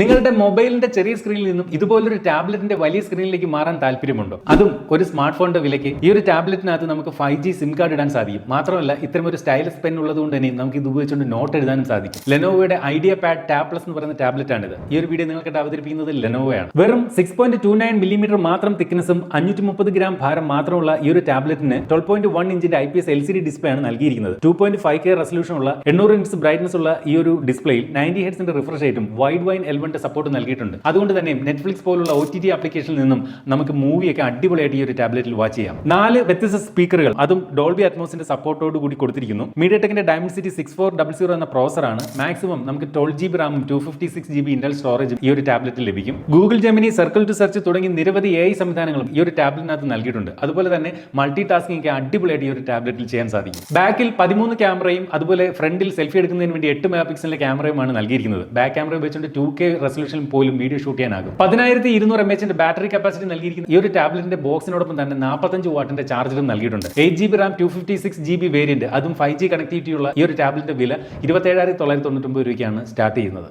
നിങ്ങളുടെ മൊബൈലിന്റെ ചെറിയ സ്ക്രീനിൽ നിന്നും ഇതുപോലൊരു ടാബ്ലറ്റിന്റെ വലിയ സ്ക്രീനിലേക്ക് മാറാൻ താല്പര്യമുണ്ടോ? അതും ഒരു സ്മാർട്ട് ഫോണിന്റെ വിലയ്ക്ക്. ഈ ഒരു ടാബ്ലറ്റിനകത്ത് നമുക്ക് 5G സിം കാർഡ് ഇടാൻ സാധിക്കും. മാത്രമല്ല ഇത്തരം ഒരു സ്റ്റൈലസ് പെൻ ഉള്ളതുകൊണ്ട് തന്നെ നമുക്ക് ഇത് ഉപയോഗിച്ചുകൊണ്ട് നോട്ട് എഴുതാനും സാധിക്കും. ലെനോവോയുടെ ഐഡിയ പാഡ് ടാബ് പ്ലസ് എന്ന് പറയുന്ന ടാബ്ലറ്റ് ആണിത്. ഈ ഒരു വീഡിയോ നിങ്ങൾക്ക് അവതരിപ്പിക്കുന്നത് ലെനോവോയാണ്. വെറും 6.29 മില്ലിമീറ്റർ മാത്രം തിക്നെസ്സും 530 ഗ്രാം ഭാരം മാത്രമുള്ള ഈ ഒരു ടാബ്ലറ്റിന് 12.1 ഇഞ്ചിന്റെ IPS LCD ഡിസ്പ്ലേ ആണ് നൽകിയിരിക്കുന്നത്. 2.5K റെസൊല്യൂഷൻ ഉള്ള 800 ഇൻസ് ബ്രൈറ്റ്നസ് ഉള്ള ഈ ഒരു ഡിസ്പ്ലേയിൽ 90 ഹെർട്സിന്റെ റിഫ്രഷ് റേറ്റും വൈഡ് വൈൻ സപ്പോർട്ട് നൽകിയിട്ടുണ്ട്. അതുകൊണ്ട് തന്നെ നെറ്റ്ഫ്ലിക്സ് പോലുള്ള OTT ആപ്ലിക്കേഷനിൽ നിന്നും നമുക്ക് മൂവിയൊക്കെ അടിപൊളിയായിട്ട് ഈ ഒരു ടാബ്ലറ്റിൽ വാച്ച് ചെയ്യാം. 4 വ്യത്യസ്ത സ്പീക്കറുകൾ, അതും ഡോൾബി അറ്റ്മോസിന്റെ സപ്പോർട്ടോട് കൂടി കൊടുത്തിരിക്കുന്നു. മീഡിയടെക്കിന്റെ ഡയമൻസിറ്റി 6400 എന്ന പ്രോസറാണ്. മാക്സിമം നമുക്ക് 12GB റാമും 256GB ഇന്റൽ സ്റ്റോറേജും ഈ ഒരു ടാബ്ലറ്റിൽ ലഭിക്കും. Google Gemini, circle to search തുടങ്ങി നിരവധി AI സംവിധാനങ്ങളും ഈ ഒരു ടാബ്ലറ്റിനകത്ത് നൽകിയിട്ടുണ്ട്. അതുപോലെ തന്നെ മൾട്ടി ടാസ്കിംഗ് ഒക്കെ അടിപൊളിയായിട്ട് ഈ ഒരു ടാബ്ലറ്റിൽ ചെയ്യാൻ സാധിക്കും. ബാക്കിൽ 13 ക്യാമറയും അതുപോലെ ഫ്രണ്ടിൽ സെൽഫി എടുക്കുന്നതിന് വേണ്ടി 8 മെഗാ പിക്സലിന്റെ ക്യാമറയുമാണ് നൽകിയിരിക്കുന്നത്. ബാക്ക് ക്യാമറ വെച്ചുകൊണ്ട് 2K റെസൊല്യൂഷനിൽ പോലും വീഡിയോ ഷൂട്ട് ചെയ്യാനാകും. 10200 mAh ബാറ്ററി കപ്പാസിറ്റി നൽകിയിരിക്കുന്ന ഈ ഒരു ടാബ്ലറ്റിന്റെ ബോക്സിനോടൊപ്പം തന്നെ 45 വാട്ടിന്റെ ചാർജറും നൽകിയിട്ടുണ്ട്. 8GB റാം 256GB വേരിയന്റ്, അതും 5G കണക്ടിവിറ്റി ഉള്ള ഈ ഒരു ടാബ്ലറ്റിന്റെ വില 27,999 രൂപയ്ക്കാണ് സ്റ്റാർട്ട് ചെയ്യുന്നത്.